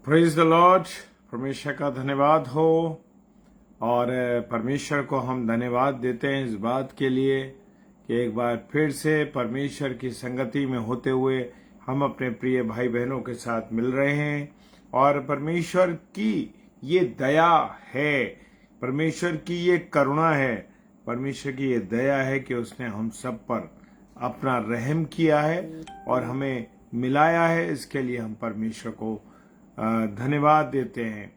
Praise the Lord. परमेश्वर का धन्यवाद हो। और परमेश्वर को हम धन्यवाद देते हैं इस बात के लिए कि एक बार फिर से परमेश्वर की संगति में होते हुए हम अपने प्रिय भाई बहनों के साथ मिल रहे हैं। और परमेश्वर की ये दया है, परमेश्वर की ये करुणा है, परमेश्वर की ये दया है कि उसने हम सब पर अपना रहम किया है और हमें मिलाया है। इसके लिए हम परमेश्वर को धन्यवाद देते हैं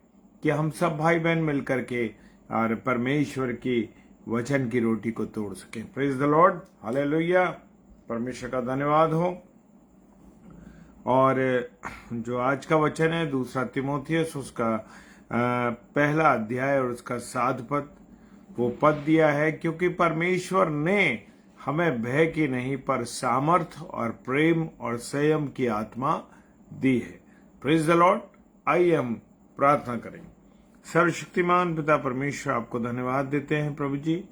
कि हम सब भाई बहन मिलकर के और परमेश्वर की वचन की रोटी को तोड़ सकें। Praise the Lord, hallelujah. परमेश्वर का धन्यवाद हो। और जो आज का वचन है 2 तीमुथियुस उसका पहला अध्याय और उसका 7 पद, वो पद दिया है, क्योंकि परमेश्वर ने हमें भय की नहीं पर सामर्थ और प्रेम और संयम की आत्मा दी है। Praise the Lord. आइए हम प्रार्थना करें। सर्वशक्तिमान पिता परमेश्वर, आपको धन्यवाद देते हैं प्रभु जी,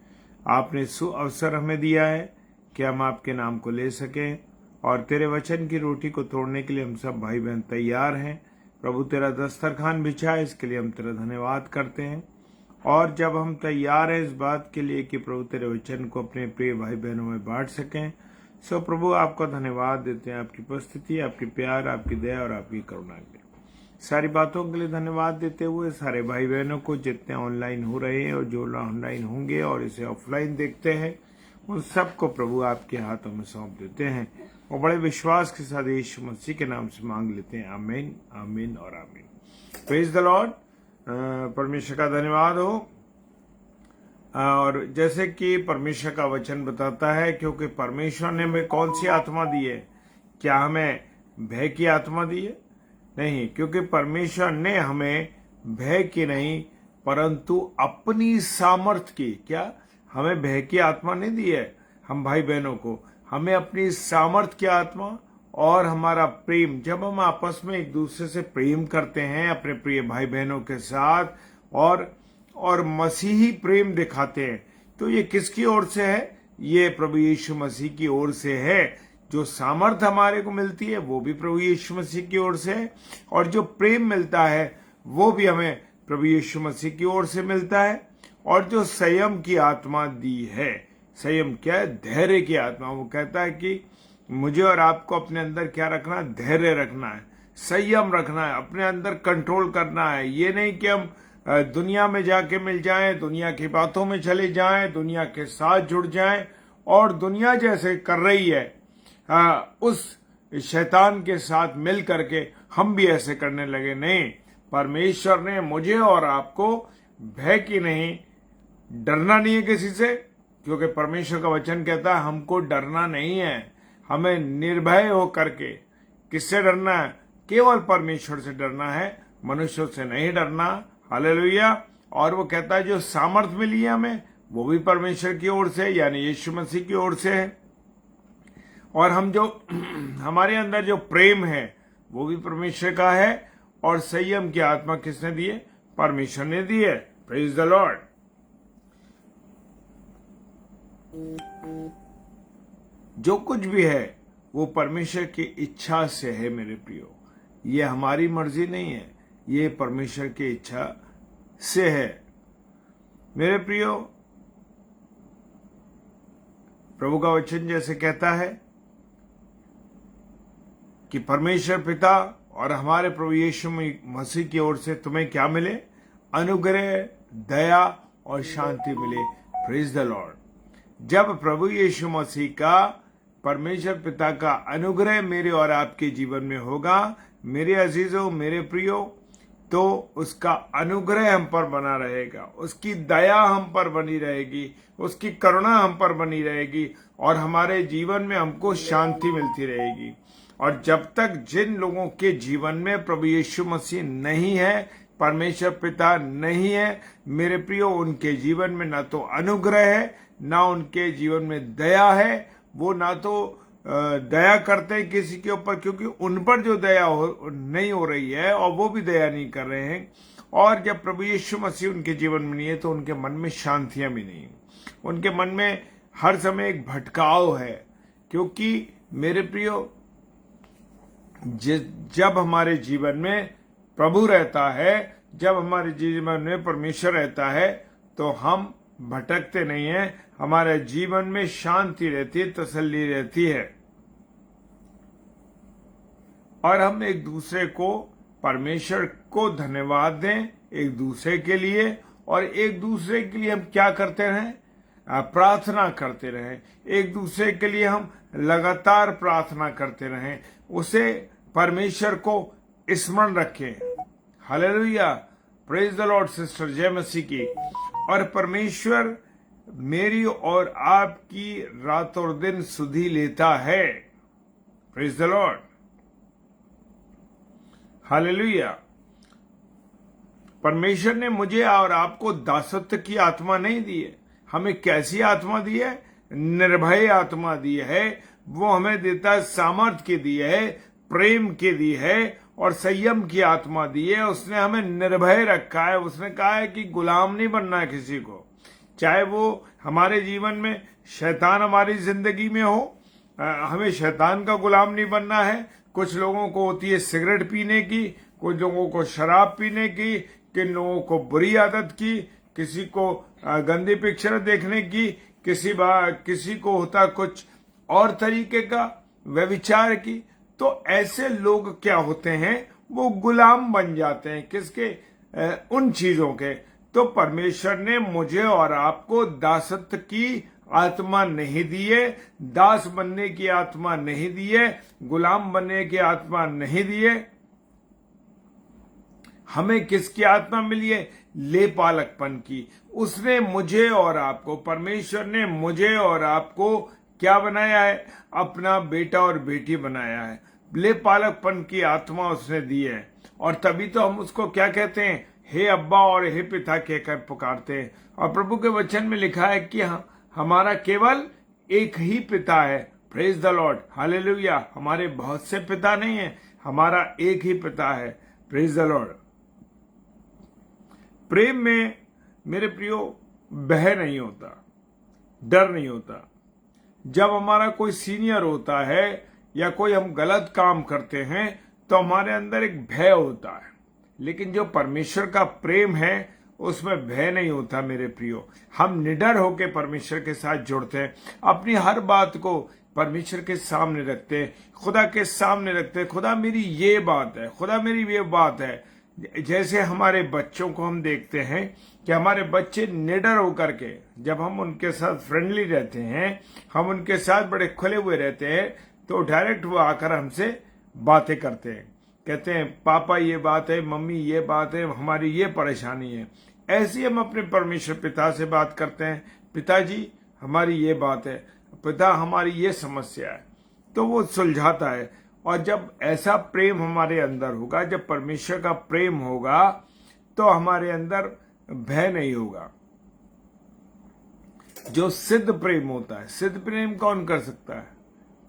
आपने सुअवसर हमें दिया है कि हम आपके नाम को ले सकें और तेरे वचन की रोटी को तोड़ने के लिए हम सब भाई बहन तैयार हैं। प्रभु तेरा दस्तरखान बिछा है, इसके लिए हम तेरा धन्यवाद करते हैं। और जब हम तैयार हैं इस बात के लिए कि प्रभु तेरे वचन को अपने प्रिय भाई बहनों में बांट सकें, सो प्रभु आपका धन्यवाद देते हैं, आपकी उपस्थिति, आपकी प्यार, आपकी दया और आपकी करुणा के लिए। सारी बातों के लिए धन्यवाद देते हुए सारे भाई बहनों को जितने ऑनलाइन हो रहे हैं और जो ऑनलाइन होंगे और इसे ऑफलाइन देखते हैं, उन सबको प्रभु आपके हाथों में सौंप देते हैं और बड़े विश्वास के साथ यीशु मसीह के नाम से मांग लेते हैं। आमीन, आमीन और आमीन। Praise the Lord. परमेश्वर का धन्यवाद हो। और जैसे कि परमेश्वर का वचन बताता है, क्योंकि परमेश्वर ने हमें कौन सी आत्मा दी है? क्या हमें भय की आत्मा दी है? नहीं, क्योंकि परमेश्वर ने हमें भय की नहीं परंतु अपनी सामर्थ की, क्या हमें भय की आत्मा नहीं दी है हम भाई बहनों को, हमें अपनी सामर्थ की आत्मा और हमारा प्रेम, जब हम आपस में एक दूसरे से प्रेम करते हैं अपने प्रिय भाई बहनों के साथ और मसीही प्रेम दिखाते हैं, तो ये किसकी ओर से है? ये प्रभु यीशु मसीह की ओर से है। जो सामर्थ हमारे को मिलती है वो भी प्रभु यीशु मसीह की ओर से है, और जो प्रेम मिलता है वो भी हमें प्रभु यीशु मसीह की ओर से मिलता है। और जो संयम की आत्मा दी है, संयम क्या है? धैर्य की आत्मा। वो कहता है कि मुझे और आपको अपने अंदर क्या रखना है? धैर्य रखना है, संयम रखना है, अपने अंदर कंट्रोल करना है। ये नहीं कि हम दुनिया में जाके मिल जाएं, दुनिया की बातों में चले जाएं, दुनिया के साथ जुड़ जाएं और दुनिया जैसे कर रही है उस शैतान के साथ मिल करके हम भी ऐसे करने लगे। नहीं, परमेश्वर ने मुझे और आपको भय की नहीं, डरना नहीं है किसी से, क्योंकि परमेश्वर का वचन कहता है हमको डरना नहीं है, हमें निर्भय होकर के किससे डरना है? केवल परमेश्वर से डरना है, मनुष्यों से नहीं डरना। हालेलुया। और वो कहता है जो सामर्थ मिली है हमें वो भी परमेश्वर की ओर से, यानी यीशु मसीह की ओर से है। और हम जो हमारे अंदर जो प्रेम है वो भी परमेश्वर का है। और संयम की आत्मा किसने दी है? परमेश्वर ने दी है। Praise the Lord. जो कुछ भी है वो परमेश्वर की इच्छा से है मेरे प्रियो। ये हमारी मर्जी नहीं है, ये परमेश्वर की इच्छा से है मेरे प्रियो। प्रभु का वचन जैसे कहता है कि परमेश्वर पिता और हमारे प्रभु यीशु मसीह की ओर से तुम्हें क्या मिले? अनुग्रह, दया और शांति मिले। Praise the Lord. जब प्रभु यीशु मसीह का, परमेश्वर पिता का अनुग्रह मेरे और आपके जीवन में होगा मेरे अजीजों, मेरे प्रियो, तो उसका अनुग्रह हम पर बना रहेगा, उसकी दया हम पर बनी रहेगी, उसकी करुणा हम पर बनी रहेगी और हमारे जीवन में हमको शांति मिलती रहेगी। और जब तक जिन लोगों के जीवन में प्रभु यीशु मसीह नहीं है, परमेश्वर पिता नहीं है, मेरे प्रियो, उनके जीवन में ना तो अनुग्रह है, ना उनके जीवन में दया है। वो ना तो दया करते हैं किसी के ऊपर, क्योंकि उन पर जो दया नहीं हो रही है और वो भी दया नहीं कर रहे हैं। और जब प्रभु यीशु मसीह उनके जीवन में नहीं है तो उनके मन में शांतियां भी नहीं, उनके मन में हर समय एक भटकाव है। क्योंकि मेरे प्रियो, जब हमारे जीवन में प्रभु रहता है, जब हमारे जीवन में परमेश्वर रहता है, तो हम भटकते नहीं हैं, हमारे जीवन में शांति रहती है, तसल्ली रहती है। और हम एक दूसरे को, परमेश्वर को धन्यवाद दें एक दूसरे के लिए, और एक दूसरे के लिए हम क्या करते रहें? प्रार्थना करते रहें। एक दूसरे के लिए हम लगातार प्रार्थना करते रहें, उसे परमेश्वर को स्मरण रखें। Hallelujah, praise the Lord sister, जय मसीह की। और परमेश्वर मेरी और आपकी रात और दिन सुधि लेता है। Praise the Lord, hallelujah. परमेश्वर ने मुझे और आपको दासत्व की आत्मा नहीं दी है। हमें कैसी आत्मा दी है? निर्भय आत्मा दी है। वो हमें देता है, सामर्थ्य की दी है, प्रेम की दी है, और संयम की आत्मा दी है। उसने हमें निर्भय रखा है। उसने कहा है कि गुलाम नहीं बनना है किसी को, चाहे वो हमारे जीवन में शैतान हमारी जिंदगी में हो, हमें शैतान का गुलाम नहीं बनना है। कुछ लोगों को होती है सिगरेट पीने की, कुछ लोगों को शराब पीने की, किन लोगों को बुरी आदत की, किसी को गंदी पिक्चर देखने की, किसी को होता कुछ और तरीके का व्यभिचार की। तो ऐसे लोग क्या होते हैं? वो गुलाम बन जाते हैं किसके? उन चीजों के। तो परमेश्वर ने मुझे और आपको दासत्व की आत्मा नहीं दी है, दास बनने की आत्मा नहीं दी है, गुलाम बनने की आत्मा नहीं दी है। हमें किसकी आत्मा मिली है? लेपालकपन की। उसने मुझे और आपको, परमेश्वर ने मुझे और आपको क्या बनाया है? अपना बेटा और बेटी बनाया है। लेपालकपन की आत्मा उसने दी है, और तभी तो हम उसको क्या कहते हैं? हे अब्बा और हे पिता कहकर पुकारते हैं। और प्रभु के वचन में लिखा है कि हमारा केवल एक ही पिता है। Praise the Lord, hallelujah. हमारे बहुत से पिता नहीं है, हमारा एक ही पिता है। Praise the Lord. प्रेम में मेरे प्रियो भय नहीं होता, डर नहीं होता। जब हमारा कोई सीनियर होता है या कोई हम गलत काम करते हैं तो हमारे अंदर एक भय होता है, लेकिन जो परमेश्वर का प्रेम है उसमें भय नहीं होता मेरे प्रियो। हम निडर होकर परमेश्वर के साथ जुड़ते हैं, अपनी हर बात को परमेश्वर के सामने रखते हैं, खुदा के सामने रखते हैं। खुदा मेरी ये बात है, खुदा मेरी ये बात है। जैसे हमारे बच्चों को हम देखते हैं कि हमारे बच्चे निडर होकर के, जब हम उनके साथ फ्रेंडली रहते हैं, हम उनके साथ बड़े खुले हुए रहते हैं, तो डायरेक्ट वो आकर हमसे बातें करते हैं, कहते हैं पापा ये बात है, मम्मी ये बात है, हमारी ये परेशानी है। ऐसे हम अपने परमेश्वर पिता से बात करते हैं, पिताजी हमारी ये बात है, पिता हमारी ये समस्या है, तो वो सुलझाता है। और जब ऐसा प्रेम हमारे अंदर होगा, जब परमेश्वर का प्रेम होगा, तो हमारे अंदर भय नहीं होगा। जो सिद्ध प्रेम होता है, सिद्ध प्रेम कौन कर सकता है?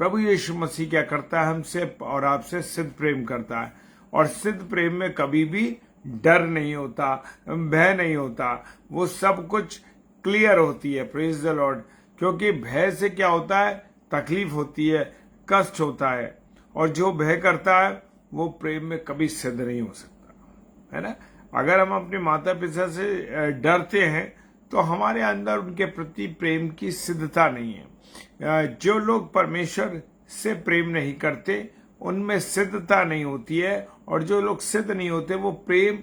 प्रभु यीशु मसीह क्या करता है? हमसे और आपसे सिद्ध प्रेम करता है। और सिद्ध प्रेम में कभी भी डर नहीं होता, भय नहीं होता, वो सब कुछ क्लियर होती है। Praise the Lord. क्योंकि भय से क्या होता है? तकलीफ होती है, कष्ट होता है, और जो भय करता है वो प्रेम में कभी सिद्ध नहीं हो सकता, है ना। अगर हम अपने माता पिता से डरते हैं तो हमारे अंदर उनके प्रति प्रेम की सिद्धता नहीं है। जो लोग परमेश्वर से प्रेम नहीं करते उनमें सिद्धता नहीं होती है, और जो लोग सिद्ध नहीं होते वो प्रेम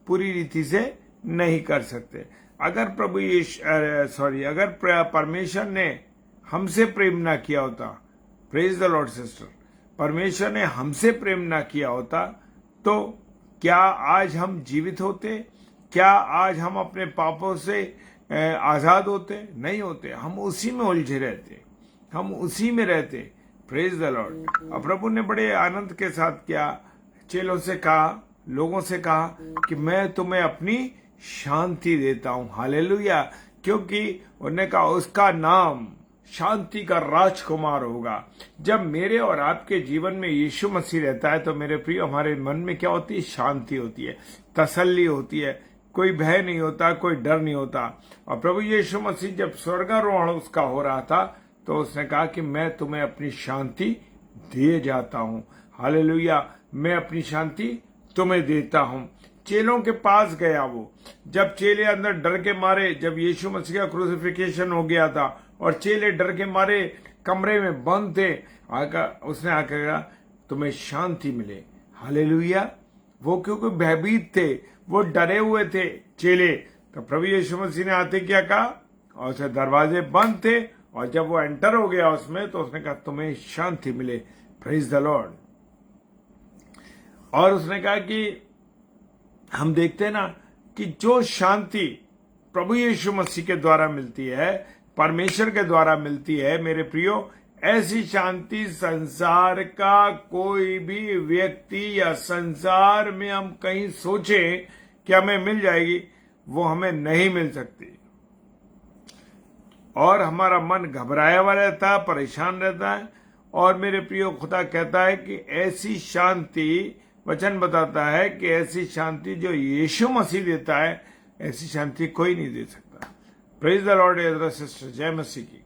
पूरी रीति से नहीं कर सकते। अगर अगर परमेश्वर ने हमसे प्रेम ना किया होता, प्रेज द लॉर्ड सिस्टर, परमेश्वर ने हमसे प्रेम ना किया होता तो क्या आज हम जीवित होते? क्या आज हम अपने पापों से आजाद होते? नहीं होते। हम उसी में उलझे रहते, हम उसी में रहते। Praise the Lord. और प्रभु ने बड़े आनंद के साथ क्या चेलों से कहा, लोगों से कहा कि मैं तुम्हें अपनी शांति देता हूं। हालेलुया। क्योंकि उन्होंने कहा उसका नाम शांति का राजकुमार होगा। जब मेरे और आपके जीवन में यीशु मसीह रहता है तो मेरे प्रिय हमारे मन में क्या होती है? शांति होती है, तसल्ली होती है, कोई भय नहीं होता, कोई डर नहीं होता। और प्रभु यीशु मसीह जब स्वर्गारोहण उसका हो रहा था तो उसने कहा कि मैं तुम्हें अपनी शांति दिए जाता हूं। हालेलुया। मैं अपनी शांति तुम्हें देता हूं। चेलों के पास गया वो, जब चेले अंदर डर के मारे, जब यीशु मसीह का क्रूसिफिकेशन हो गया था और चेले डर के मारे कमरे में बंद थे, उसने आकर कहा तुम्हें शांति मिले। हालेलुया। वो क्योंकि भयभीत थे, वो डरे हुए थे चेले, तो प्रभु यीशु मसीह ने आते क्या कहा, और उसे दरवाजे बंद थे, और जब वो एंटर हो गया उसमें, तो उसने कहा तुम्हें शांति मिले। Praise the Lord. और उसने कहा कि हम देखते हैं ना कि जो शांति प्रभु यीशु मसीह के द्वारा मिलती है, परमेश्वर के द्वारा मिलती है, मेरे प्रियो, ऐसी शांति संसार का कोई भी व्यक्ति या संसार में हम कहीं सोचे कि हमें मिल जाएगी, वो हमें नहीं मिल सकती। और हमारा मन घबराया हुआ रहता है, परेशान रहता है। और मेरे प्रियो, खुदा कहता है कि ऐसी शांति, वचन बताता है कि ऐसी शांति जो यीशु मसीह देता है, ऐसी शांति कोई नहीं दे सकता। Praise the Lord Ezra sister, जय मसीह की।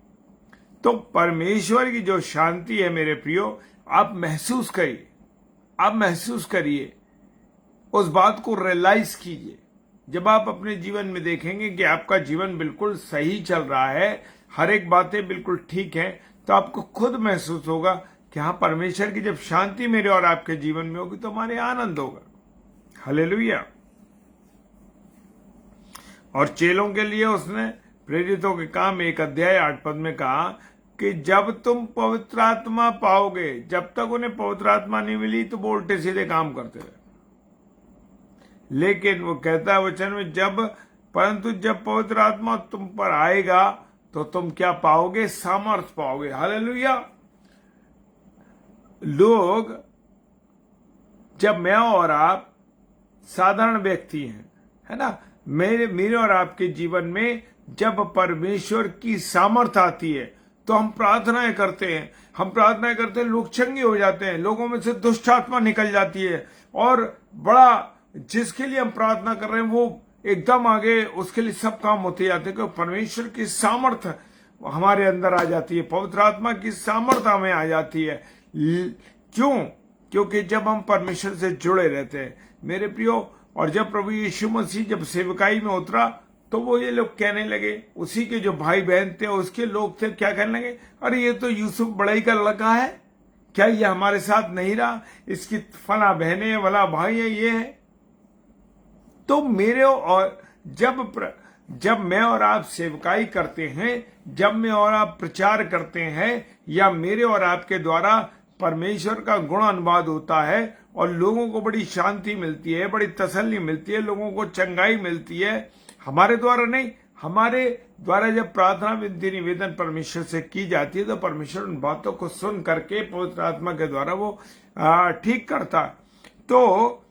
तो परमेश्वर की जो शांति है मेरे प्रियो, आप महसूस करिए, आप महसूस करिए, उस बात को रियलाइज कीजिए। जब आप अपने जीवन में देखेंगे कि आपका जीवन बिल्कुल सही चल रहा है, हर एक बातें बिल्कुल ठीक है, तो आपको खुद महसूस होगा कि हाँ, परमेश्वर की जब शांति मेरे और आपके जीवन में होगी तो हमारे आनंद होगा। हालेलुया। और चेलों के लिए उसने प्रेरितों के काम 1 अध्याय 8 पद में कहा कि जब तुम पवित्र आत्मा पाओगे, जब तक उन्हें पवित्र आत्मा नहीं मिली तो वो उल्टे सीधे काम करते रहे। लेकिन वो कहता है वचन में, परंतु जब पवित्र आत्मा तुम पर आएगा तो तुम क्या पाओगे, सामर्थ पाओगे। हालेलुया। लोग, जब मैं और आप साधारण व्यक्ति हैं, है ना, मेरे और आपके जीवन में जब परमेश्वर की सामर्थ आती है तो हम प्रार्थनाएं करते हैं, लोग चंगे हो जाते हैं, लोगों में से दुष्ट आत्मा निकल जाती है, और बड़ा जिसके लिए हम प्रार्थना कर रहे हैं वो एकदम आगे, उसके लिए सब काम होते जाते हैं, क्योंकि परमेश्वर की सामर्थ हमारे अंदर आ जाती है, पवित्र आत्मा की सामर्थ हमें आ जाती है। क्यों? क्योंकि जब हम परमेश्वर से जुड़े रहते हैं मेरे प्रियो। और जब प्रभु यीशु मसीह जब सेवकाई में उतरा तो वो ये लोग कहने लगे, उसी के जो भाई बहन थे, उसके लोग थे, क्या कहने लगे, अरे ये तो यूसुफ बड़ई का लड़का है, क्या ये हमारे साथ नहीं रहा, इसकी फला बहने वाला भाई है, ये है। तो मेरे और जब मैं और आप सेवकाई करते हैं, जब मैं और आप प्रचार करते हैं, या मेरे और आपके द्वारा परमेश्वर का गुण अनुवाद होता है और लोगों को बड़ी शांति मिलती है, बड़ी तसल्ली मिलती है, लोगों को चंगाई मिलती है, हमारे द्वारा नहीं, हमारे द्वारा जब प्रार्थना विनती निवेदन परमेश्वर से की जाती है तो परमेश्वर उन बातों को सुन करके पवित्र आत्मा के द्वारा वो ठीक करता है। तो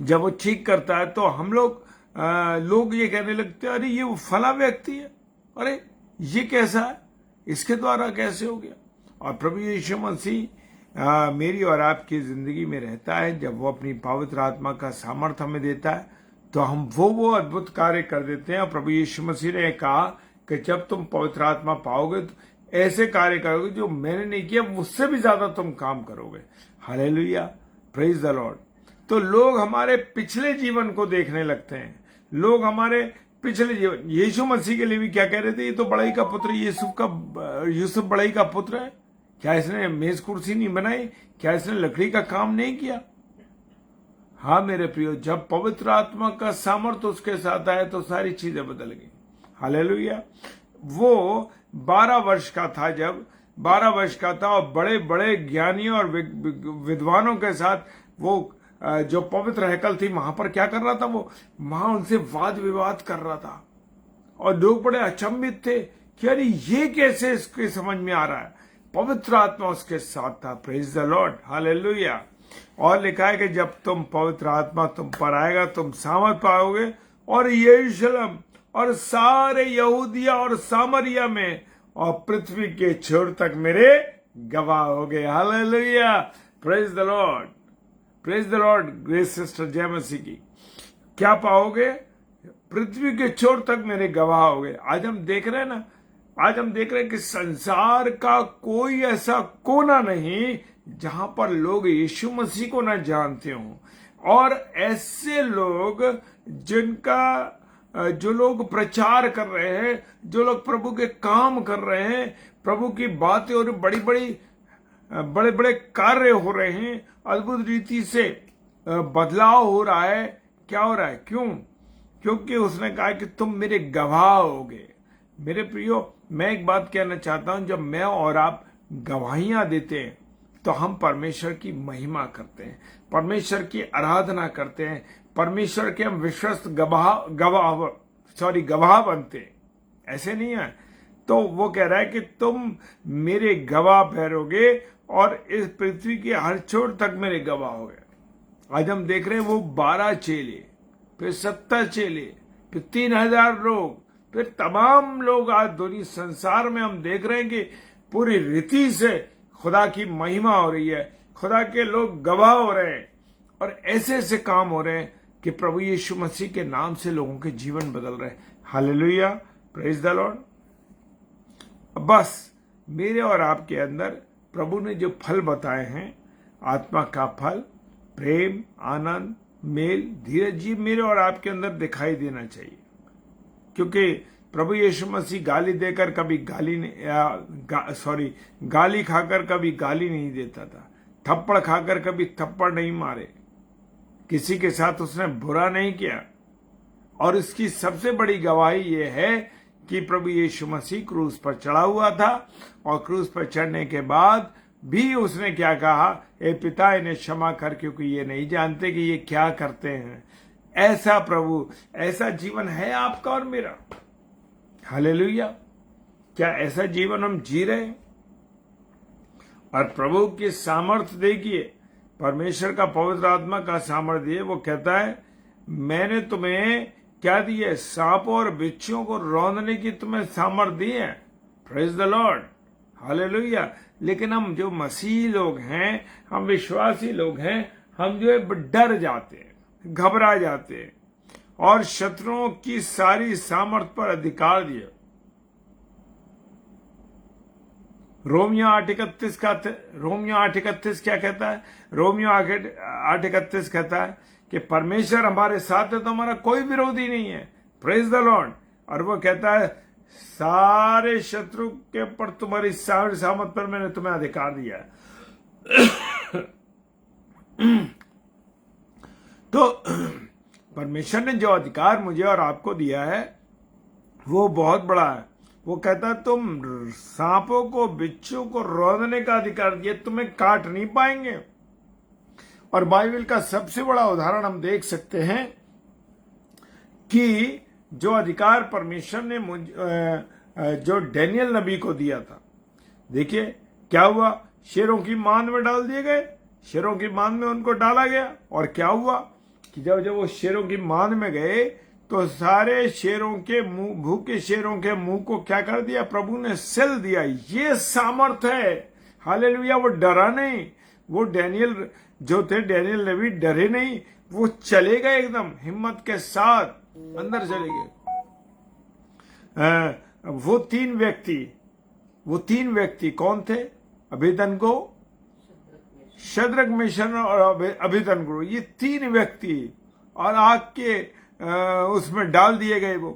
जब वो ठीक करता है तो हम लोग ये कहने लगते हैं, अरे ये वो फला व्यक्ति है, अरे ये कैसा है, इसके द्वारा कैसे हो गया। और प्रभु यीशु मसीह मेरी और आपकी जिंदगी में रहता है, जब वो अपनी पवित्र आत्मा का सामर्थ्य हमें देता है तो हम वो अद्भुत कार्य कर देते हैं। और प्रभु यीशु मसीह ने कहा कि जब तुम पवित्र आत्मा पाओगे तो ऐसे कार्य करोगे जो मैंने नहीं किया, उससे भी ज्यादा तुम काम करोगे। Hallelujah, praise the Lord. तो लोग हमारे पिछले जीवन को देखने लगते हैं, लोग हमारे पिछले जीवन, यीशु मसीह के लिए भी क्या कह रहे थे, ये तो बड़ाई का पुत्र, यूसुफ बड़ाई का पुत्र है, क्या इसने मेज कुर्सी नहीं बनाई, क्या इसने लकड़ी का काम नहीं किया। हाँ मेरे प्रियो, जब पवित्र आत्मा का सामर्थ्य उसके साथ आया तो सारी चीजें बदल गई। हालेलुया। वो 12 वर्ष का था, जब 12 वर्ष का था, और बड़े बड़े ज्ञानियों और विद्वानों के साथ वो जो पवित्र हैकल थी वहां पर क्या कर रहा था, वो वहां उनसे वाद विवाद कर रहा था, और लोग बड़े अचंभित थे कि अरे ये कैसे इसके समझ में आ रहा है, पवित्र आत्मा उसके साथ था। Praise the Lord, hallelujah. और लिखा है कि जब तुम पवित्र आत्मा तुम पर आएगा तुम सामर्थ पाओगे, और यरूशलेम और सारे यहूदिया और सामरिया में और पृथ्वी के छोर तक मेरे गवाह हो गए। Hallelujah, praise the Lord, praise the Lord. Grace sister जय मसीह की। क्या पाओगे, पृथ्वी के छोर तक मेरे गवाह हो गए। आज हम देख रहे हैं कि संसार का कोई ऐसा कोना नहीं जहां पर लोग यीशु मसीह को न जानते हों और ऐसे लोग जो लोग प्रचार कर रहे हैं, जो लोग प्रभु के काम कर रहे हैं, प्रभु की बातें और बड़े बड़े कार्य हो रहे हैं, अद्भुत रीति से बदलाव हो रहा है। क्या हो रहा है? क्योंकि उसने कहा कि तुम मेरे गवाह होगे। मेरे प्रियो, मैं एक बात कहना चाहता हूं, जब मैं और आप गवाहियां देते हैं तो हम परमेश्वर की महिमा करते हैं, परमेश्वर की आराधना करते हैं, परमेश्वर के हम विश्वस्त गवाह बनते हैं। ऐसे नहीं है। तो वो कह रहा है कि तुम मेरे गवाह ठहरोगे और इस पृथ्वी के हर छोर तक मेरे गवाह हो गए। आज हम देख रहे हैं वो 12 चेले, फिर 70 चेले, फिर 3000 लोग, फिर तमाम लोग आज दुनिया संसार में हम देख रहे हैं कि पूरी रीति से खुदा की महिमा हो रही है, खुदा के लोग गवाह हो रहे हैं और ऐसे ऐसे काम हो रहे हैं कि प्रभु यीशु मसीह के नाम से लोगों के जीवन बदल रहे हैं। Hallelujah, praise the Lord. बस मेरे और आपके अंदर प्रभु ने जो फल बताए हैं, आत्मा का फल, प्रेम, आनंद, मेल, धीरज, ये मेरे और आपके अंदर दिखाई देना चाहिए। क्योंकि प्रभु यीशु मसीह गाली देकर कभी गाली खाकर कभी गाली नहीं देता था, थप्पड़ खाकर कभी थप्पड़ नहीं मारे, किसी के साथ उसने बुरा नहीं किया। और इसकी सबसे बड़ी गवाही यह है कि प्रभु यीशु मसीह क्रूस पर चढ़ा हुआ था और क्रूस पर चढ़ने के बाद भी उसने क्या कहा? ए पिता, इन्हें क्षमा कर, क्योंकि ये नहीं जानते कि ये क्या करते हैं। ऐसा प्रभु, ऐसा जीवन है आपका और मेरा। हालेलुया। क्या ऐसा जीवन हम जी रहे हैं? और प्रभु की सामर्थ्य देखिए, परमेश्वर का पवित्र आत्मा का सामर्थ्य है। वो कहता है, मैंने तुम्हें क्या दी है? सांपों और बिच्छुओं को रौंदने की तुम्हें सामर्थ्य दी है। Praise the Lord, hallelujah. लेकिन हम जो मसीही लोग हैं, हम विश्वासी लोग हैं, हम जो है डर जाते हैं, घबरा जाते हैं और शत्रुओं की सारी सामर्थ पर अधिकार दिया। रोमियो 8:31 क्या कहता है? रोमियो 8:31 कहता है कि परमेश्वर हमारे साथ है तो हमारा कोई विरोधी नहीं है। Praise the Lord. और वो कहता है, सारे शत्रु के पर तुम्हारी सारी सामर्थ पर मैंने तुम्हें अधिकार दिया है। तो परमेश्वर ने जो अधिकार मुझे और आपको दिया है वो बहुत बड़ा है। वो कहता है, तुम सांपों को, बिच्छू को रौंदने का अधिकार दिया, तुम्हें काट नहीं पाएंगे। और बाइबल का सबसे बड़ा उदाहरण हम देख सकते हैं कि जो अधिकार परमेश्वर ने जो डैनियल नबी को दिया था, देखिए क्या हुआ? शेरों की मान में डाल दिए गए, शेरों की मान में उनको डाला गया। और क्या हुआ कि जब वो शेरों की मान में गए तो सारे शेरों के मुंह, भूखे शेरों के मुंह को क्या कर दिया? प्रभु ने सिल दिया। ये सामर्थ्य है। हालेलुया। वो डरा नहीं। वो डैनियल जो थे, डैनियल नबी डरे नहीं, वो चले गए एकदम हिम्मत के साथ अंदर चले गए। वो तीन व्यक्ति कौन थे? अबेदनगो, शद्रक, मेशक और अबेदनगो, ये 3 व्यक्ति और आग के उसमें डाल दिए गए। वो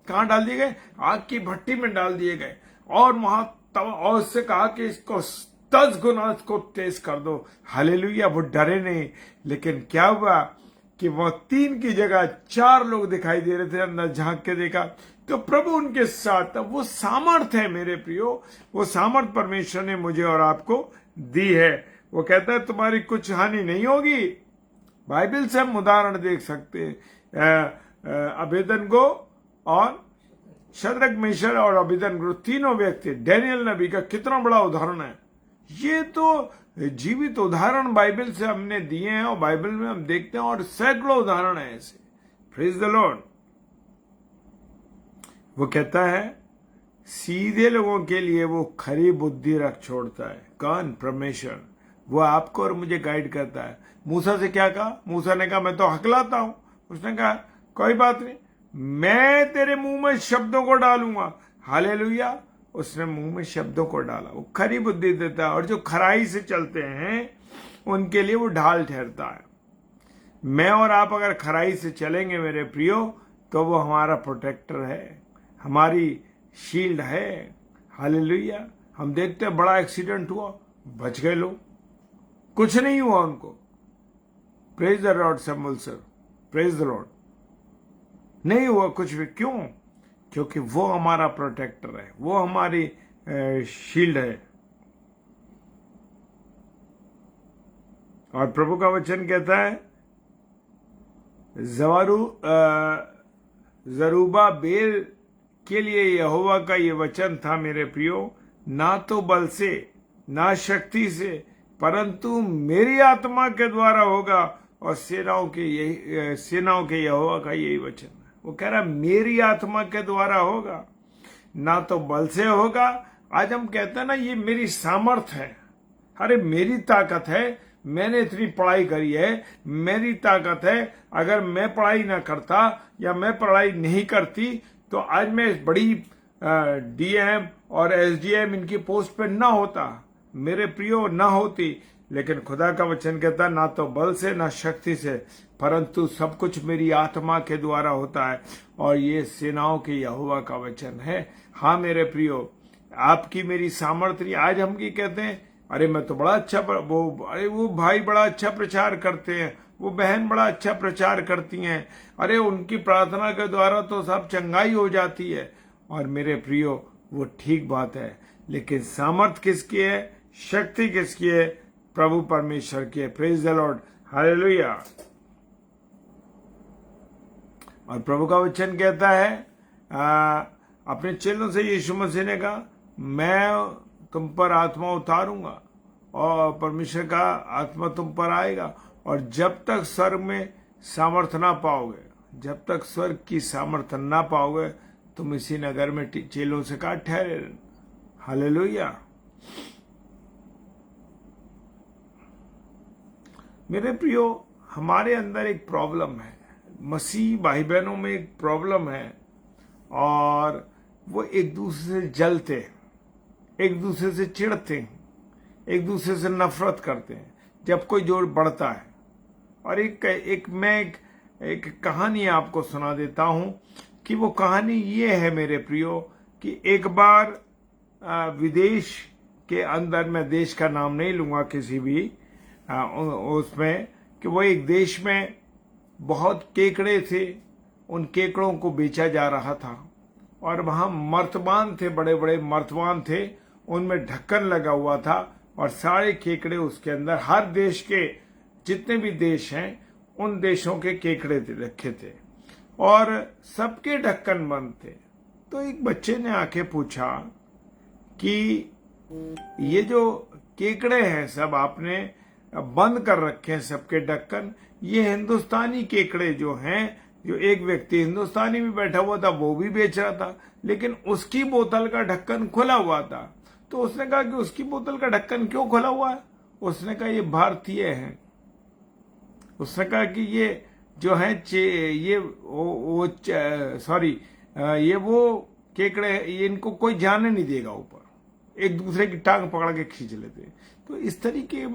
कहां डाल दिए गए? आग की भट्टी में डाल दिए गए। और वहां और उससे कहा कि इसको 10 गुना इसको तेज कर दो। हालेलुया। वो डरे नहीं। लेकिन क्या हुआ कि वो 3 की जगह 4 लोग दिखाई दे रहे थे। अंदर झांक के देखा तो प्रभु उनके साथ था। वो सामर्थ है मेरे प्रियो, वो सामर्थ परमेश्वर ने मुझे और आपको दी है। वो कहता है, तुम्हारी कुछ हानि नहीं होगी। बाइबल से हम उदाहरण देख सकते हैं। अबेदनगो और शद्रक, मेशक और अबेदनगो, तीनों व्यक्ति, डैनियल नबी का कितना बड़ा उदाहरण है। ये तो जीवित उदाहरण बाइबल से हमने दिए हैं और बाइबल में हम देखते हैं और सैकड़ों उदाहरण है ऐसे। Praise the Lord. वो कहता है, सीधे लोगों के लिए वो खरी बुद्धि रख छोड़ता है। कौन? परमेश्वर। वो आपको और मुझे गाइड करता है। मूसा से क्या कहा? मूसा ने कहा, मैं तो हकलाता हूं। उसने कहा, कोई बात नहीं, मैं तेरे मुंह में शब्दों को डालूंगा। हालेलुया। उसने मुंह में शब्दों को डाला। वो खरी बुद्धि देता है, और जो खराई से चलते हैं उनके लिए वो ढाल ठहरता है। मैं और आप अगर खराई से चलेंगे मेरे प्रियो, तो वो हमारा प्रोटेक्टर है, हमारी शील्ड है। हालेलुया। हम देखते हैं बड़ा एक्सीडेंट हुआ, बच गए लोग, कुछ नहीं हुआ उनको। Praise the Lord Samuel sir, praise the Lord. नहीं हुआ कुछ भी। क्यों? क्योंकि वो हमारा प्रोटेक्टर है, वो हमारी शील्ड है। और प्रभु का वचन कहता है, जरूब्बाबेल के लिए यहोवा का ये वचन था मेरे प्रियो, ना तो बल से ना शक्ति से, परंतु मेरी आत्मा के द्वारा होगा। और सेनाओं के यहोवा का यही वचन है। वो कह रहा है मेरी आत्मा के द्वारा होगा, ना तो बल से होगा। आज हम कहते हैं ना, ये मेरी सामर्थ्य है, अरे मेरी ताकत है, मैंने इतनी पढ़ाई करी है, मेरी ताकत है। अगर मैं पढ़ाई ना करता या मैं पढ़ाई नहीं करती तो आज मैं बड़ी डीएम और एसडीएम इनकी पोस्ट पे ना होता, मेरे प्रियो ना होती। लेकिन खुदा का वचन कहता, ना तो बल से ना शक्ति से, परंतु सब कुछ मेरी आत्मा के द्वारा होता है। और ये सेनाओं के यहोवा का वचन है। हाँ मेरे प्रियो, आपकी मेरी सामर्थ्य। आज हम की कहते हैं, अरे मैं तो बड़ा अच्छा, वो भाई बड़ा अच्छा प्रचार करते हैं, वो बहन बड़ा अच्छा प्रचार करती हैं, अरे उनकी प्रार्थना के द्वारा तो सब चंगाई हो जाती है। और मेरे प्रियो, वो ठीक बात है, लेकिन सामर्थ किसकी है, शक्ति किसकी है? प्रभु परमेश्वर की है। Praise the Lord, hallelujah. और प्रभु का वचन कहता है, अपने चेलों से यीशु मसीह ने कहा, मैं तुम पर आत्मा उतारूंगा और परमेश्वर का आत्मा तुम पर आएगा। और जब तक स्वर्ग में सामर्थ्य ना पाओगे, जब तक स्वर्ग की सामर्थ्य ना पाओगे, तुम इसी नगर में चेलों से कहा ठहरे। हालेलुया। मेरे प्रियो, हमारे अंदर एक प्रॉब्लम है, मसीह भाई बहनों में एक प्रॉब्लम है, और वो एक दूसरे से जलते हैं, एक दूसरे से चिढ़ते हैं, एक दूसरे से नफरत करते हैं जब कोई जोर बढ़ता है। और मैं एक कहानी आपको सुना देता हूं कि वो कहानी ये है मेरे प्रियो, कि एक बार विदेश के अंदर, मैं देश का नाम नहीं लूंगा किसी भी उसमें, कि वो एक देश में बहुत केकड़े थे, उन केकड़ों को बेचा जा रहा था। और वहां मर्तबान थे, बड़े बड़े मर्तबान थे, उनमें ढक्कन लगा हुआ था, और सारे केकड़े उसके अंदर, हर देश के जितने भी देश हैं उन देशों के केकड़े रखे थे, और सबके ढक्कन बंद थे। तो एक बच्चे ने आके पूछा कि ये जो केकड़े हैं सब आपने बंद कर रखे हैं सबके ढक्कन, ये हिंदुस्तानी केकड़े जो हैं, जो एक व्यक्ति हिंदुस्तानी भी बैठा हुआ था वो भी बेच रहा था, लेकिन उसकी बोतल का ढक्कन खुला हुआ था। तो उसने कहा कि उसकी बोतल का ढक्कन क्यों खुला हुआ है? उसने कहा ये भारतीय हैं। उसने कहा कि ये जो है ये वो केकड़े, ये इनको कोई जाने नहीं देगा ऊपर, एक दूसरे की टांग पकड़ के खींच लेते। तो इस तरीके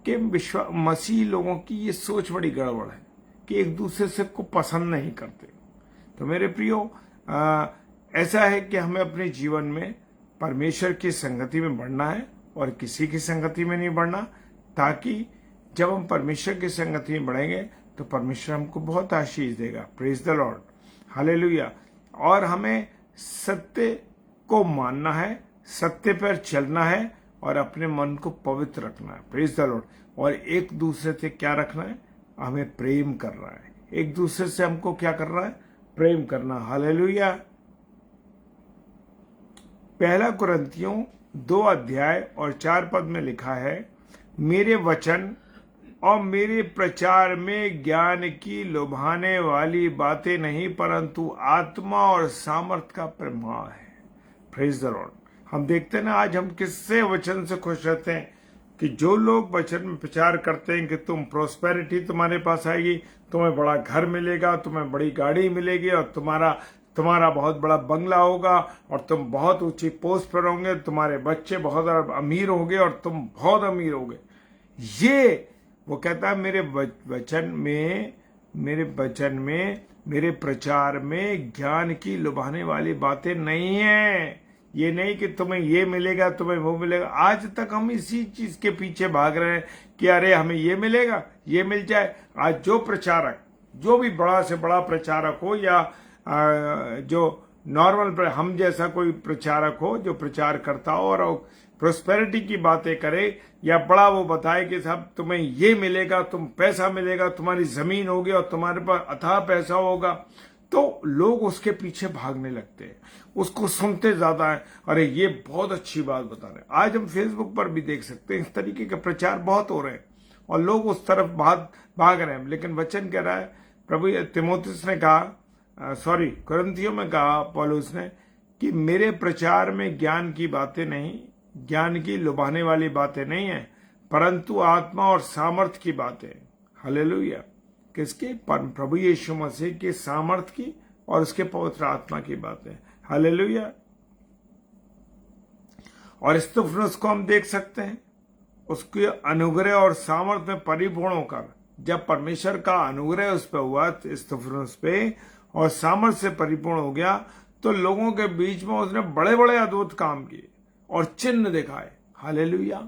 के मसीह लोगों की ये सोच बड़ी गड़बड़ है कि एक दूसरे से को पसंद नहीं करते। तो मेरे प्रियो, ऐसा है कि हमें अपने जीवन में परमेश्वर की संगति में बढ़ना है और किसी की संगति में नहीं बढ़ना, ताकि जब हम परमेश्वर की संगति में बढ़ेंगे तो परमेश्वर हमको बहुत आशीष देगा। Praise the Lord, hallelujah. और हमें सत्य को मानना है, सत्य पर चलना है, और अपने मन को पवित्र रखना है। Praise the Lord. और एक दूसरे से क्या रखना है? हमें प्रेम करना है। एक दूसरे से हमको क्या करना है? प्रेम करना। हालेलुया। 1 कुरिन्थियों 2 अध्याय और 4 पद में लिखा है, मेरे वचन और मेरे प्रचार में ज्ञान की लुभाने वाली बातें नहीं, परंतु आत्मा और सामर्थ का प्रभाव है। Praise the Lord. हम देखते हैं ना, आज हम किससे वचन से खुश रहते हैं कि जो लोग वचन में प्रचार करते हैं कि तुम प्रोस्पेरिटी तुम्हारे पास आएगी, तुम्हें बड़ा घर मिलेगा, तुम्हें बड़ी गाड़ी मिलेगी, और तुम्हारा बहुत बड़ा बंगला होगा और तुम बहुत ऊंची पोस्ट पर होंगे, तुम्हारे बच्चे बहुत अमीर होंगे और तुम बहुत अमीर होगे। ये वो कहता है मेरे वचन में मेरे प्रचार में ज्ञान की लुभाने वाली बातें नहीं है। ये नहीं कि तुम्हें ये मिलेगा, तुम्हें वो मिलेगा। आज तक हम इसी चीज के पीछे भाग रहे हैं कि अरे हमें ये मिलेगा, ये मिल जाए। आज जो प्रचारक, जो भी बड़ा से बड़ा प्रचारक हो या जो नॉर्मल हम जैसा कोई प्रचारक हो जो प्रचार करता हो और प्रोस्पेरिटी की बातें करे या बड़ा वो बताए कि साहब तुम्हें ये मिलेगा, तुम पैसा मिलेगा, तुम्हारी जमीन होगी और तुम्हारे पास अथाह पैसा होगा, तो लोग उसके पीछे भागने लगते हैं, उसको सुनते ज्यादा है। अरे ये बहुत अच्छी बात बता रहे हैं। आज हम फेसबुक पर भी देख सकते हैं इस तरीके के प्रचार बहुत हो रहे हैं और लोग उस तरफ भाग रहे हैं। लेकिन वचन कह रहा है, प्रभु तिमोथियुस ने कहा, कुरिन्थियों में कहा पौलुस ने कि मेरे प्रचार में ज्ञान की बातें नहीं, ज्ञान की लुभाने वाली बातें नहीं है, परंतु आत्मा और सामर्थ की बातें। हालेलुया। किसकी? प्रभु यीशु मसीह के सामर्थ की और उसके पवित्र आत्मा की बातें। हालेलुया। और स्तिफनुस को हम देख सकते हैं, उसके अनुग्रह और सामर्थ में परिपूर्ण होकर जब परमेश्वर का अनुग्रह उस पर हुआ, स्तिफनुस पे, और सामर्थ से परिपूर्ण हो गया, तो लोगों के बीच में उसने बड़े बड़े अद्भुत काम किए और चिन्ह दिखाए। हालेलुया।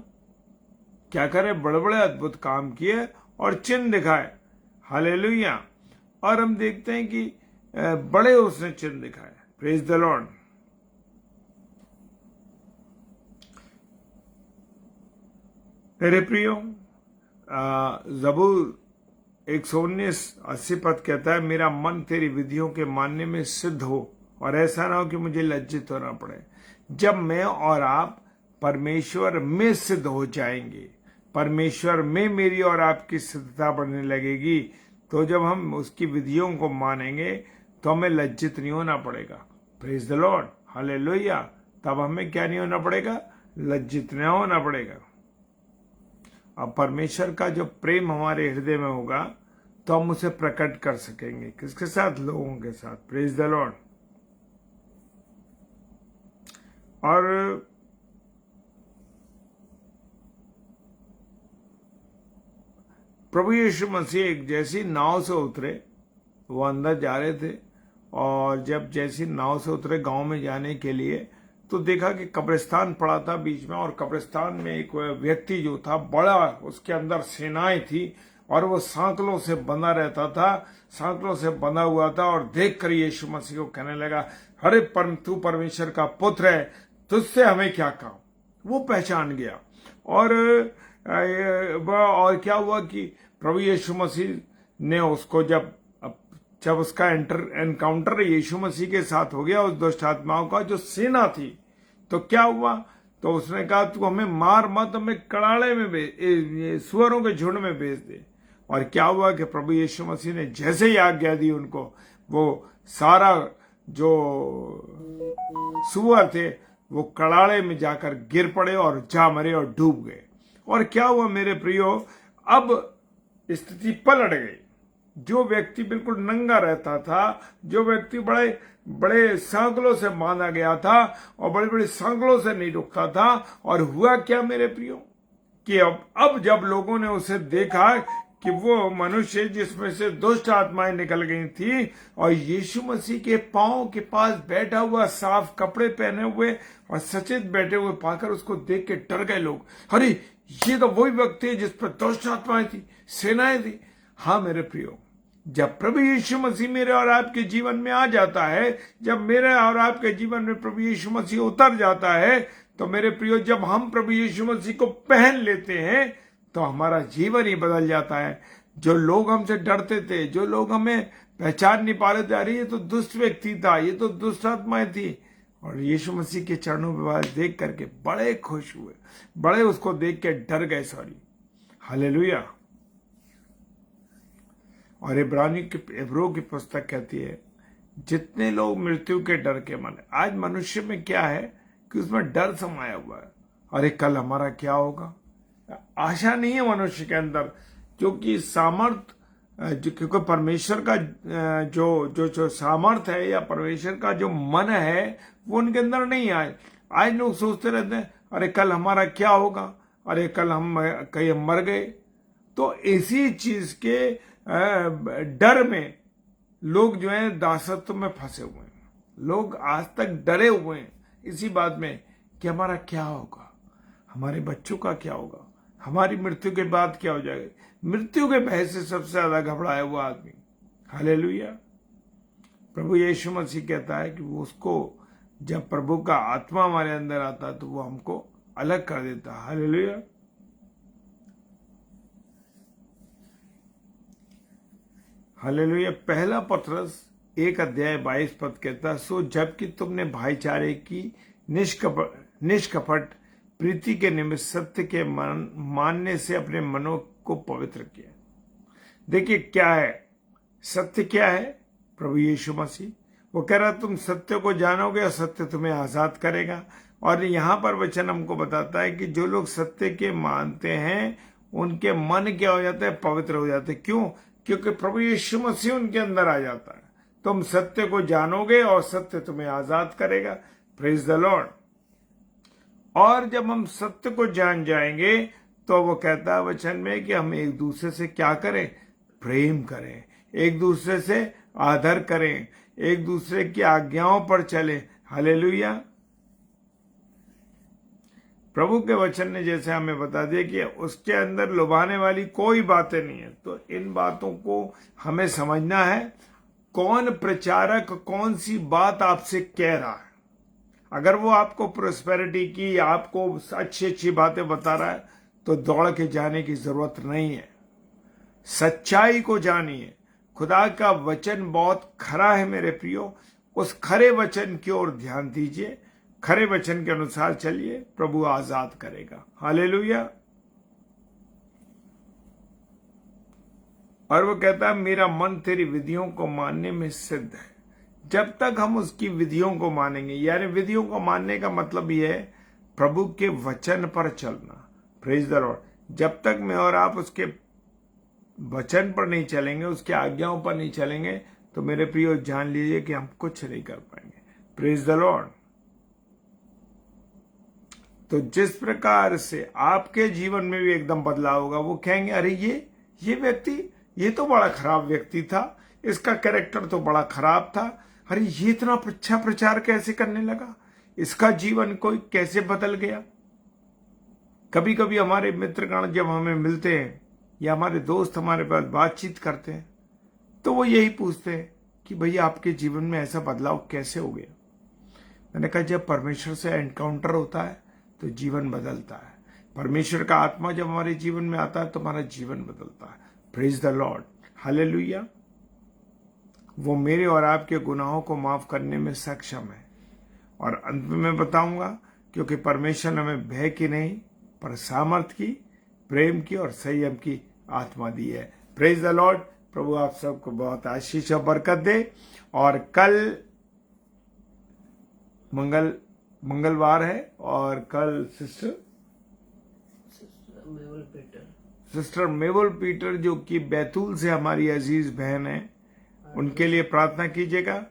क्या करे? बड़े बड़े अद्भुत काम किए और चिन्ह दिखाए। हालेलुया। और हम देखते हैं कि बड़े उसने चिन्ह दिखाए। Praise the Lord. मेरे प्रियो, ज़बूर 119:80 पद कहता है, मेरा मन तेरी विधियों के मानने में सिद्ध हो और ऐसा ना हो कि मुझे लज्जित होना पड़े। जब मैं और आप परमेश्वर में सिद्ध हो जाएंगे, परमेश्वर में मेरी और आपकी सिद्धता बढ़ने लगेगी, तो जब हम उसकी विधियों को मानेंगे तो हमें लज्जित नहीं होना पड़ेगा। Praise the Lord. हालेलुया। तब हमें क्या नहीं होना पड़ेगा? लज्जित नहीं होना पड़ेगा। अब परमेश्वर का जो प्रेम हमारे हृदय में होगा तो हम उसे प्रकट कर सकेंगे। किसके साथ? लोगों के साथ। Praise the Lord. और प्रभु यीशु मसीह एक जैसी नाव से उतरे, वो अंदर जा रहे थे, और जब जैसी नाव से उतरे गांव में जाने के लिए, तो देखा कि कब्रिस्तान पड़ा था बीच में, और कब्रिस्तान में एक व्यक्ति जो था बड़ा, उसके अंदर सेनाएं थी और वो सांकलों से बंधा रहता था, सांकलों से बंधा हुआ था। और देखकर यीशु मसीह को कहने लगा, अरे तू परमेश्वर का पुत्र है, तुझसे हमें क्या काम। वो पहचान गया। और क्या हुआ कि प्रभु यीशु मसीह ने उसको जब उसका एनकाउंटर यीशु मसीह के साथ हो गया, उस दुष्ट आत्माओं का जो सेना थी, तो क्या हुआ? तो उसने कहा, तू हमें मार मत, हमें कड़ाड़े में सुअरों के झुंड में भेज दे। और क्या हुआ कि प्रभु यीशु मसीह ने जैसे ही आज्ञा दी उनको, वो सारा जो सुअर थे वो कड़ाड़े में जाकर गिर पड़े और जा मरे और डूब गए। और क्या हुआ मेरे प्रियो? अब स्थिति पलट गई। जो व्यक्ति बिल्कुल नंगा रहता था, जो व्यक्ति बड़े बड़े सांकलों से बांधा गया था और बड़े बड़े सांकलों से नहीं रुकता था, और हुआ क्या मेरे प्रियो कि अब जब लोगों ने उसे देखा कि वो मनुष्य जिसमें से दुष्ट आत्माएं निकल गई थी और यीशु मसीह के पांव के पास बैठा हुआ, साफ कपड़े पहने हुए और सचेत बैठे हुए पाकर उसको देख के डर गए लोग। अरे ये तो वही व्यक्ति है जिस पर दुष्ट आत्माएं थी, सेनाएं थी। हाँ मेरे प्रियो, जब प्रभु यीशु मसीह मेरे और आपके जीवन में आ जाता है, जब मेरे और आपके जीवन में प्रभु यीशु मसीह उतर जाता है, तो मेरे प्रियो जब हम प्रभु यीशु मसीह को पहन लेते हैं तो हमारा जीवन ही बदल जाता है। जो लोग हमसे डरते थे, जो लोग हमें पहचान नहीं पा रहे थे, अरे ये तो दुष्ट व्यक्ति था, ये तो दुष्ट आत्माएं थी, और यीशु मसीह के चरणों पर देख करके बड़े खुश हुए, बड़े उसको देख के डर गए। हालेलुया। और इब्रानियों की पुस्तक कहती है, जितने लोग मृत्यु के डर के मारे। आज मनुष्य में क्या है कि उसमें डर समाया हुआ है, अरे कल हमारा क्या होगा। आशा नहीं है मनुष्य के अंदर, क्योंकि सामर्थ क्योंकि परमेश्वर का जो जो जो सामर्थ है या परमेश्वर का जो मन है वो उनके अंदर नहीं आए। आज लोग सोचते रहते हैं अरे कल हमारा क्या होगा, अरे कल हम कहीं हम मर गए। तो इसी चीज के डर में लोग जो है दासत्व में फंसे हुए हैं। लोग आज तक डरे हुए हैं इसी बात में कि हमारा क्या होगा, हमारे बच्चों का क्या होगा, हमारी मृत्यु के बाद क्या हो जाएगा। मृत्यु के भय से सबसे ज्यादा घबराया हुआ आदमी। हालेलुया। प्रभु यीशु मसीह कहता है कि वो उसको जब प्रभु का आत्मा हमारे अंदर आता तो वो हमको अलग कर देता। हालेलुया। हालेलुया। पहला पतरस 1:22 कहता है, सो जबकि तुमने भाईचारे की निष्कपट प्रीति के निमित्त सत्य के मानने से अपने मनों को पवित्र किया। देखिए क्या है सत्य, क्या है? प्रभु यीशु मसीह। वो कह रहा तुम सत्य को जानोगे और सत्य तुम्हें आजाद करेगा। और यहाँ पर वचन हमको बताता है कि जो लोग सत्य के मानते हैं उनके मन क्या हो जाता है? पवित्र हो जाते हैं। क्यों? क्योंकि प्रभु यीशु मसीह उनके अंदर आ जाता है। तुम सत्य को जानोगे और सत्य तुम्हें आजाद करेगा। Praise the Lord. और जब हम सत्य को जान जाएंगे तो वो कहता है वचन में कि हम एक दूसरे से क्या करें? प्रेम करें, एक दूसरे से आदर करें, एक दूसरे की आज्ञाओं पर चलें। हालेलुया। प्रभु के वचन ने जैसे हमें बता दिया कि उसके अंदर लुभाने वाली कोई बातें नहीं है। तो इन बातों को हमें समझना है, कौन प्रचारक कौन सी बात आपसे कह रहा है। अगर वो आपको प्रोस्पेरिटी की, आपको अच्छी अच्छी बातें बता रहा है तो दौड़ के जाने की जरूरत नहीं है। सच्चाई को जानिए। खुदा का वचन बहुत खरा है मेरे प्रियो, उस खरे वचन की ओर ध्यान दीजिए, खरे वचन के अनुसार चलिए, प्रभु आजाद करेगा। हालेलुया। और वो कहता है मेरा मन तेरी विधियों को मानने में सिद्ध है। जब तक हम उसकी विधियों को मानेंगे, यानी विधियों को मानने का मतलब यह है प्रभु के वचन पर चलना। Praise the Lord. जब तक मैं और आप उसके वचन पर नहीं चलेंगे, उसके आज्ञाओं पर नहीं चलेंगे, तो मेरे प्रियो जान लीजिए कि हम कुछ नहीं कर पाएंगे। Praise the Lord. तो जिस प्रकार से आपके जीवन में भी एकदम बदलाव होगा, वो कहेंगे अरे ये व्यक्ति, ये तो बड़ा खराब व्यक्ति था, इसका कैरेक्टर तो बड़ा खराब था, अरे ये इतना अच्छा प्रचार कैसे करने लगा, इसका जीवन कोई कैसे बदल गया। कभी कभी हमारे मित्रगण जब हमें मिलते हैं या हमारे दोस्त हमारे पास बातचीत करते हैं तो वो यही पूछते हैं कि भैया आपके जीवन में ऐसा बदलाव कैसे हो गया। मैंने कहा जब परमेश्वर से एनकाउंटर होता है तो जीवन बदलता है। परमेश्वर का आत्मा जब हमारे जीवन में आता है तो हमारा जीवन बदलता है। Praise the Lord. हालेलुया। वो मेरे और आपके गुनाहों को माफ करने में सक्षम है। और अंत में मैं बताऊंगा, क्योंकि परमेश्वर ने हमें भय की नहीं पर सामर्थ की, प्रेम की और संयम की आत्मा दी है। Praise the Lord. प्रभु आप सबको बहुत आशीष और बरकत दे। और कल मंगलवार है और कल सिस्टर मेबल पीटर जो कि बैतूल से हमारी अजीज बहन है, उनके लिए प्रार्थना कीजिएगा।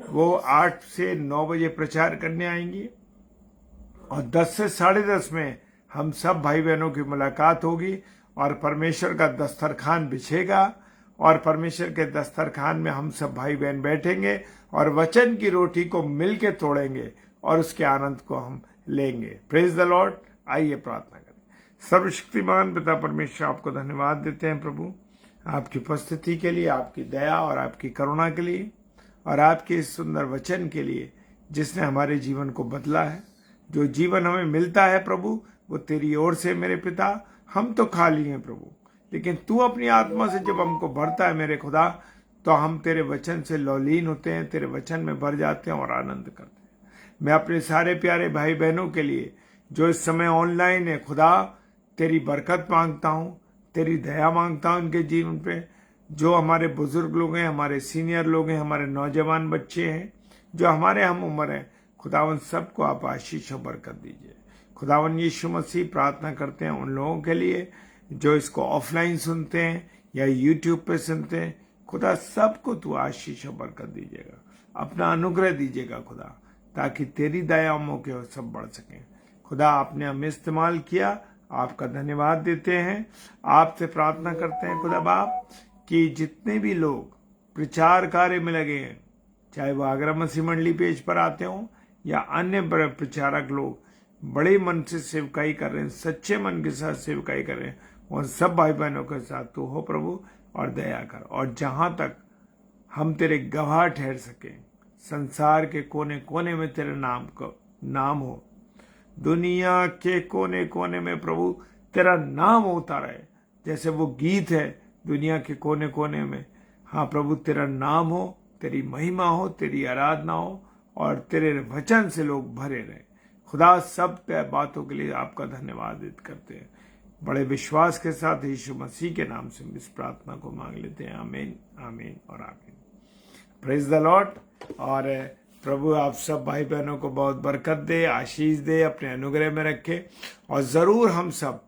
वो 8 से 9 बजे प्रचार करने आएंगी और 10 से 10:30 में हम सब भाई बहनों की मुलाकात होगी और परमेश्वर का दस्तरखान बिछेगा और परमेश्वर के दस्तरखान में हम सब भाई बहन बैठेंगे और वचन की रोटी को मिल के तोड़ेंगे और उसके आनंद को हम लेंगे। Praise the Lord. आइए प्रार्थना करें। सर्वशक्तिमान पिता परमेश्वर, आपको धन्यवाद देते हैं प्रभु, आपकी उपस्थिति के लिए, आपकी दया और आपकी करुणा के लिए और आपके इस सुंदर वचन के लिए जिसने हमारे जीवन को बदला है। जो जीवन हमें मिलता है प्रभु वो तेरी ओर से मेरे पिता। हम तो खाली हैं प्रभु, लेकिन तू अपनी आत्मा से जब हमको भरता है मेरे खुदा, तो हम तेरे वचन से लौलीन होते हैं, तेरे वचन में भर जाते हैं और आनंद करते हैं। मैं अपने सारे प्यारे भाई बहनों के लिए जो इस समय ऑनलाइन है खुदा, तेरी बरकत मांगता हूँ, तेरी दया मांगता हूँ उनके जीवन पे। जो हमारे बुजुर्ग लोग हैं, हमारे सीनियर लोग हैं, हमारे नौजवान बच्चे हैं, जो हमारे हम उम्र हैं, खुदावन सबको आप आशीष और बरकत दीजिए। खुदावन यीशु मसीह प्रार्थना करते हैं उन लोगों के लिए जो इसको ऑफलाइन सुनते हैं या यूट्यूब पे सुनते हैं, खुदा सबको तू आशीष और बरकत दीजिएगा, अपना अनुग्रह दीजिएगा खुदा, ताकि तेरी दयाओं के सब बढ़ सकें। खुदा आपने हमें इस्तेमाल किया, आपका धन्यवाद देते हैं। आपसे प्रार्थना करते हैं खुदा बाप कि जितने भी लोग प्रचार कार्य में लगे हैं, चाहे वो आगरा मसीह मंडली पेज पर आते हों या अन्य प्रचारक लोग बड़े मन से सेवकाई कर रहे हैं, सच्चे मन के साथ सेवकाई कर रहे हैं, उन सब भाई बहनों के साथ तू हो प्रभु और दया कर। और जहां तक हम तेरे गवाह ठहर सके, संसार के कोने कोने में तेरे नाम हो, दुनिया के कोने कोने में प्रभु तेरा नाम होता रहे। जैसे वो गीत है, दुनिया के कोने कोने में, हाँ प्रभु तेरा नाम हो, तेरी महिमा हो, तेरी आराधना हो और तेरे वचन से लोग भरे रहे। खुदा सब बातों के लिए आपका धन्यवाद करते हैं। बड़े विश्वास के साथ यीशु मसीह के नाम से इस प्रार्थना को मांग लेते हैं। आमीन, आमीन और आमीन। Praise the Lord. और प्रभु आप सब भाई बहनों को बहुत बरकत दे, आशीष दे, अपने अनुग्रह में रखे। और जरूर हम सब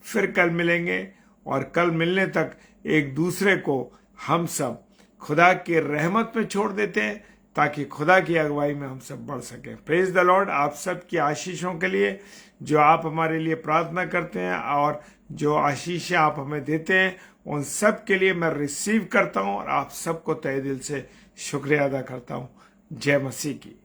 फिर कल मिलेंगे, और कल मिलने तक एक दूसरे को हम सब खुदा की रहमत में छोड़ देते हैं, ताकि खुदा की अगुवाई में हम सब बढ़ सकें। Praise the Lord. आप सब की आशीषों के लिए, जो आप हमारे लिए प्रार्थना करते हैं और जो आशीष आप हमें देते हैं, उन सब के लिए मैं रिसीव करता हूं और आप सबको तहे दिल से शुक्रिया अदा करता हूं। जय मसीह की।